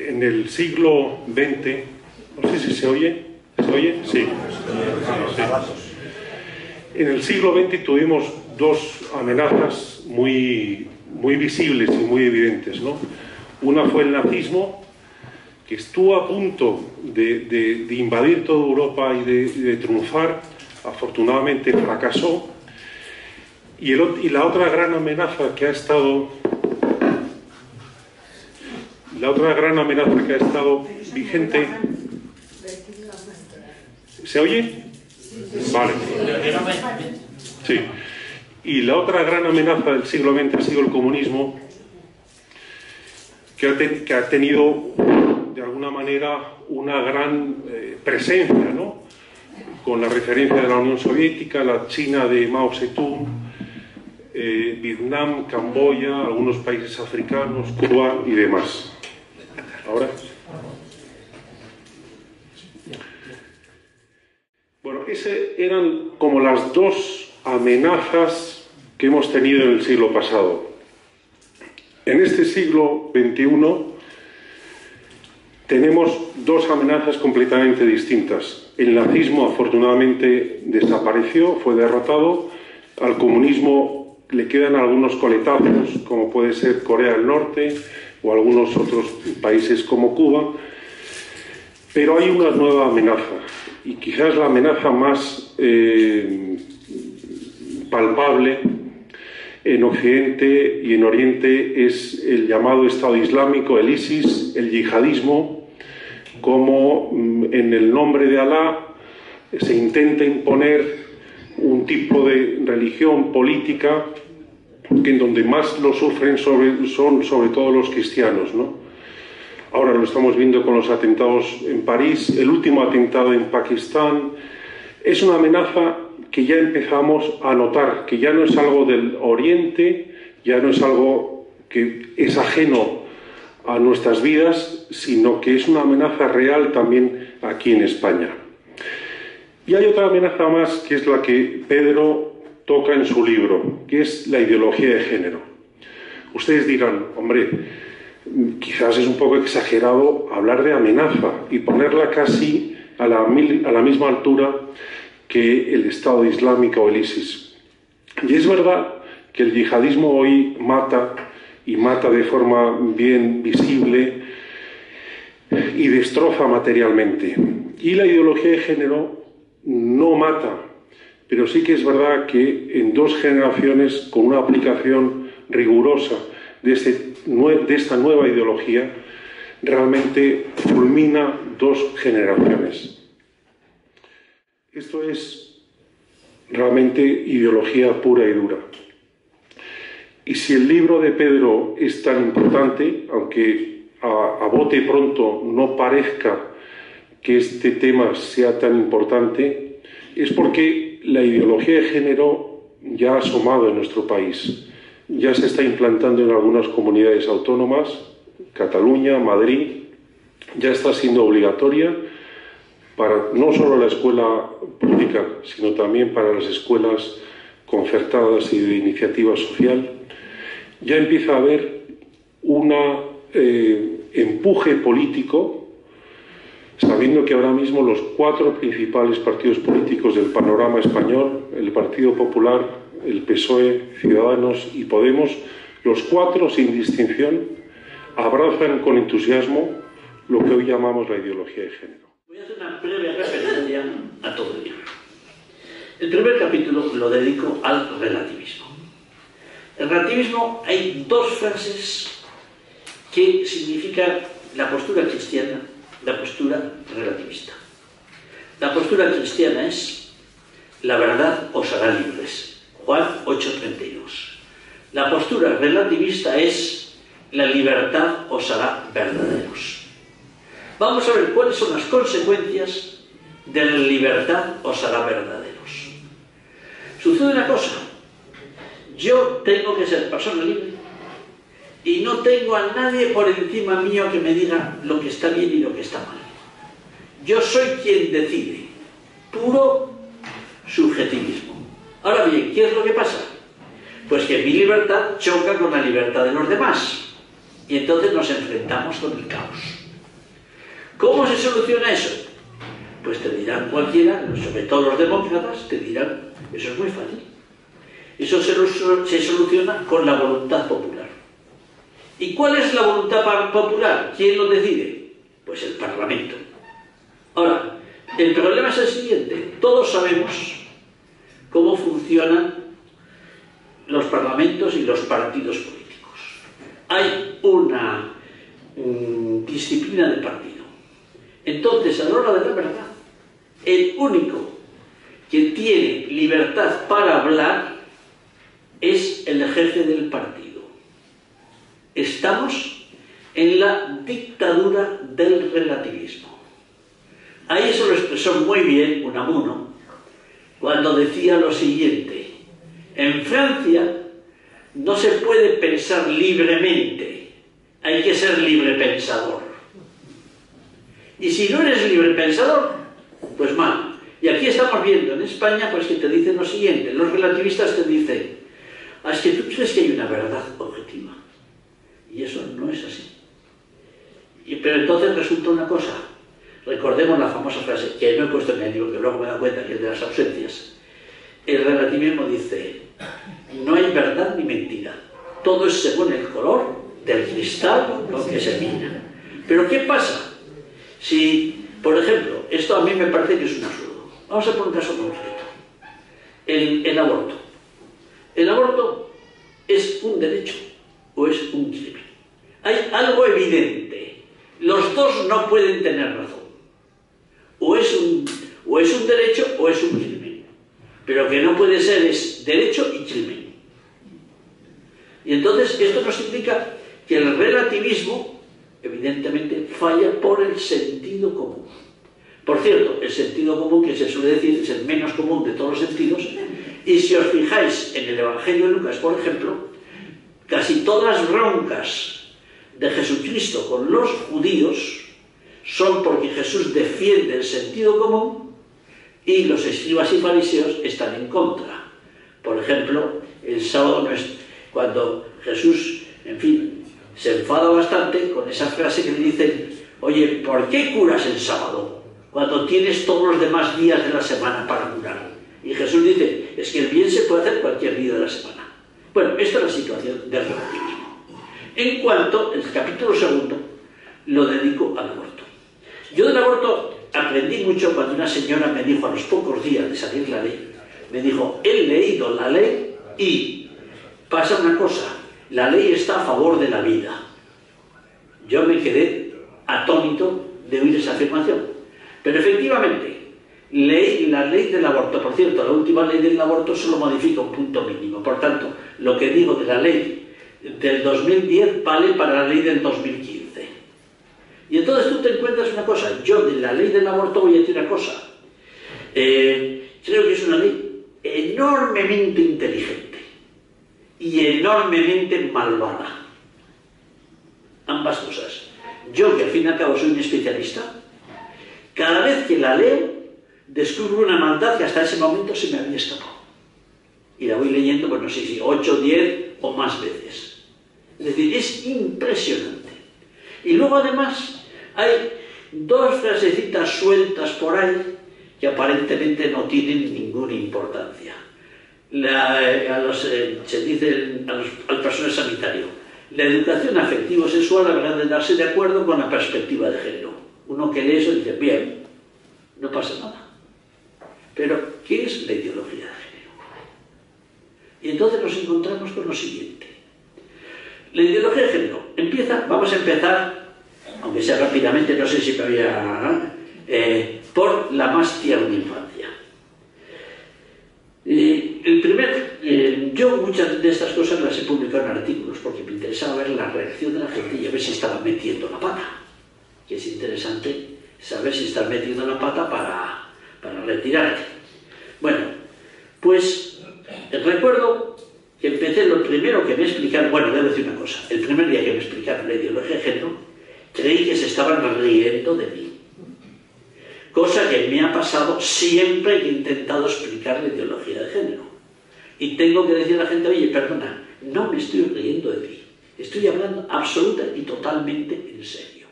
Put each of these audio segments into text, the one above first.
En el siglo XX, no sé si se oye, ¿se oye? Sí. Sí. En el siglo XX tuvimos dos amenazas muy visibles y muy evidentes, ¿no? Una fue el nazismo, que estuvo a punto de invadir toda Europa y de triunfar. Afortunadamente fracasó. Y la otra gran amenaza que ha estado vigente. ¿Se oye? Vale. Sí. Y la otra gran amenaza del siglo XX ha sido el comunismo, que ha tenido de alguna manera una gran presencia, ¿no? Con la referencia de la Unión Soviética, la China de Mao Zedong, Vietnam, Camboya, algunos países africanos, Cuba y demás. Ahora. Bueno, esas eran como las dos amenazas que hemos tenido en el siglo pasado. En este siglo XXI tenemos dos amenazas completamente distintas. El nazismo afortunadamente desapareció, fue derrotado. Al comunismo le quedan algunos coletazos, como puede ser Corea del Norte o algunos otros países como Cuba. Pero hay una nueva amenaza, y quizás la amenaza más palpable en Occidente y en Oriente es el llamado Estado Islámico, el ISIS, el yihadismo, como en el nombre de Alá se intenta imponer un tipo de religión política que en donde más lo sufren son sobre todo los cristianos, ¿no? Ahora lo estamos viendo con los atentados en París, el último atentado en Pakistán. Es una amenaza que ya empezamos a notar, que ya no es algo del Oriente, ya no es algo que es ajeno a nuestras vidas, sino que es una amenaza real también aquí en España. Y hay otra amenaza más, que es la que Pedro toca en su libro, que es la ideología de género. Ustedes dirán, hombre, quizás es un poco exagerado hablar de amenaza y ponerla casi a la misma altura que el Estado Islámico o el ISIS. Y es verdad que el yihadismo hoy mata, y mata de forma bien visible, y destroza materialmente. Y la ideología de género no mata, pero sí que es verdad que en dos generaciones, con una aplicación rigurosa de esta nueva ideología, realmente fulmina dos generaciones. Esto es realmente ideología pura y dura. Y si el libro de Pedro es tan importante, aunque a bote pronto no parezca que este tema sea tan importante, es porque la ideología de género ya ha asomado en nuestro país. Ya se está implantando en algunas comunidades autónomas, Cataluña, Madrid, ya está siendo obligatoria para no solo la escuela pública, sino también para las escuelas concertadas y de iniciativa social. Ya empieza a haber un empuje político, sabiendo que ahora mismo los cuatro principales partidos políticos del panorama español, el Partido Popular, el PSOE, Ciudadanos y Podemos, los cuatro sin distinción, abrazan con entusiasmo lo que hoy llamamos la ideología de género. Voy a hacer una breve referencia a todo el libro. El primer capítulo lo dedico al relativismo. En el relativismo hay dos frases que significan la postura cristiana, la postura relativista. La postura cristiana es: la verdad os hará libres. Juan 8:32. La postura relativista es: la libertad os hará verdaderos. Vamos a ver cuáles son las consecuencias de la libertad os hará verdaderos. Sucede una cosa: yo tengo que ser persona libre y no tengo a nadie por encima mío que me diga lo que está bien y lo que está mal. Yo soy quien decide. Puro subjetivismo. Ahora bien, ¿qué es lo que pasa? Pues que mi libertad choca con la libertad de los demás. Y entonces nos enfrentamos con el caos. ¿Cómo se soluciona eso? Pues te dirán cualquiera, sobre todo los demócratas, te dirán, eso es muy fácil. Eso se soluciona con la voluntad popular. ¿Y cuál es la voluntad popular? ¿Quién lo decide? Pues el Parlamento. Ahora, el problema es el siguiente. Todos sabemos cómo funcionan los parlamentos y los partidos políticos. Hay una disciplina de partido. Entonces, a la hora de la verdad, el único que tiene libertad para hablar es el jefe del partido. Estamos en la dictadura del relativismo. Ahí eso lo expresó muy bien Unamuno cuando decía lo siguiente: en Francia no se puede pensar libremente, hay que ser librepensador. Y si no eres librepensador, pues mal. Y aquí estamos viendo en España pues que te dicen lo siguiente: los relativistas te dicen, es que tú crees que hay una verdad objetiva. Y eso no es así. Pero entonces resulta una cosa. Recordemos la famosa frase, que no he puesto en el libro, que luego me he dado cuenta que es de las ausencias. El relativismo dice, no hay verdad ni mentira. Todo es según el color del cristal con que se mira. Pero ¿qué pasa? Si, por ejemplo, esto a mí me parece que es un absurdo. Vamos a poner un caso concreto. El aborto. ¿El aborto es un derecho o es un crimen? Hay algo evidente. Los dos no pueden tener razón. O es un derecho o es un crimen. Pero que no puede ser es derecho y crimen. Y entonces esto nos indica que el relativismo evidentemente falla por el sentido común. Por cierto, el sentido común, que se suele decir, es el menos común de todos los sentidos. Y si os fijáis en el Evangelio de Lucas, por ejemplo, casi todas las broncas de Jesucristo con los judíos son porque Jesús defiende el sentido común y los escribas y fariseos están en contra. Por ejemplo, el sábado, cuando Jesús, en fin, se enfada bastante con esa frase que le dicen, oye, ¿por qué curas el sábado cuando tienes todos los demás días de la semana para curar? Y Jesús dice, es que el bien se puede hacer cualquier día de la semana. Bueno, esta es la situación del relativismo. En cuanto, el capítulo segundo lo dedico al aborto. Yo del aborto aprendí mucho cuando una señora me dijo a los pocos días de salir la ley, me dijo, he leído la ley y pasa una cosa, la ley está a favor de la vida. Yo me quedé atónito de oír esa afirmación. Pero efectivamente, leí la ley del aborto. Por cierto, la última ley del aborto solo modifica un punto mínimo. Por tanto, lo que digo de la ley del 2010 vale para la ley del 2015. Y entonces tú te encuentras una cosa. Yo de la ley del aborto voy a decir una cosa. Creo que es una ley enormemente inteligente y enormemente malvada. Ambas cosas. Yo, que al fin y al cabo soy un especialista, cada vez que la leo, descubro una maldad que hasta ese momento se me había escapado. Y la voy leyendo, pues no sé si 8, 10 o más veces. Es decir, es impresionante. Y luego además hay dos frasecitas sueltas por ahí que aparentemente no tienen ninguna importancia. Se dice al personal sanitario, la educación afectivo-sexual habrá de darse de acuerdo con la perspectiva de género. Uno que lee eso dice, bien, no pasa nada. Pero, ¿qué es la ideología de género? Y entonces nos encontramos con lo siguiente. La ideología de género vamos a empezar, aunque sea rápidamente, no sé si me voy a... por la más tierna infancia. Yo muchas de estas cosas las he publicado en artículos porque me interesaba ver la reacción de la gente y a ver si estaba metiendo la pata. Que es interesante saber si estás metiendo la pata para retirarte. Bueno, pues recuerdo que empecé lo primero que me explicaron, bueno, debo decir una cosa, el primer día que me explicaron la ideología de género, creí que se estaban riendo de mí. Cosa que me ha pasado siempre que he intentado explicar la ideología de género. Y tengo que decir a la gente, oye, perdona, no me estoy riendo de ti. Estoy hablando absoluta y totalmente en serio.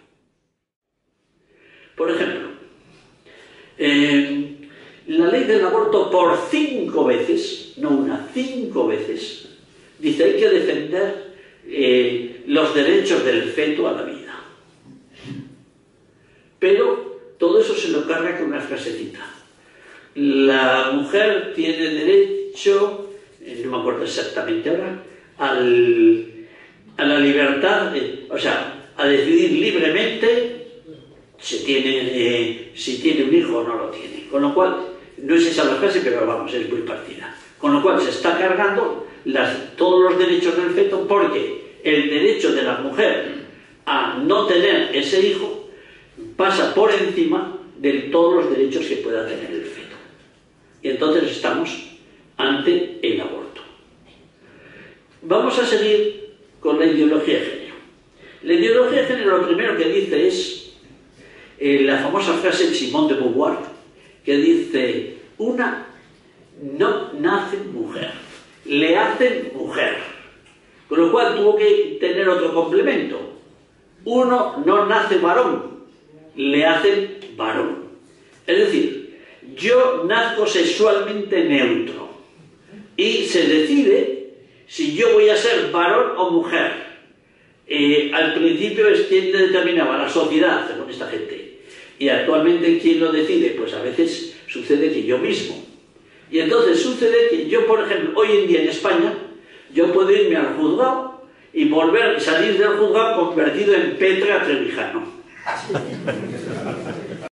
Por ejemplo, la ley del aborto por 5 veces, no una, 5 veces, dice hay que defender los derechos del feto a la vida. Pero todo eso se lo carga con una frasecita. La mujer tiene derecho, no me acuerdo exactamente ahora, a la libertad, o sea, a decidir libremente si tiene un hijo o no lo tiene. Con lo cual, no es esa la frase, pero vamos, es muy partida. Con lo cual se está cargando todos los derechos del feto, porque el derecho de la mujer a no tener ese hijo pasa por encima de todos los derechos que pueda tener el feto. Y entonces estamos ante el aborto. Vamos a seguir con la ideología de género. La ideología de género lo primero que dice es la famosa frase de Simone de Beauvoir, que dice: una no nace mujer, le hacen mujer. Con lo cual tuvo que tener otro complemento. Uno no nace varón, le hacen varón. Es decir, yo nazco sexualmente neutro y se decide si yo voy a ser varón o mujer. Al principio es quien determinaba, la sociedad, según esta gente. Y actualmente, ¿quién lo decide? Pues a veces sucede que yo mismo. Y entonces sucede que yo, por ejemplo, hoy en día en España, yo puedo irme al juzgado y salir del juzgado convertido en Petra Trevijano.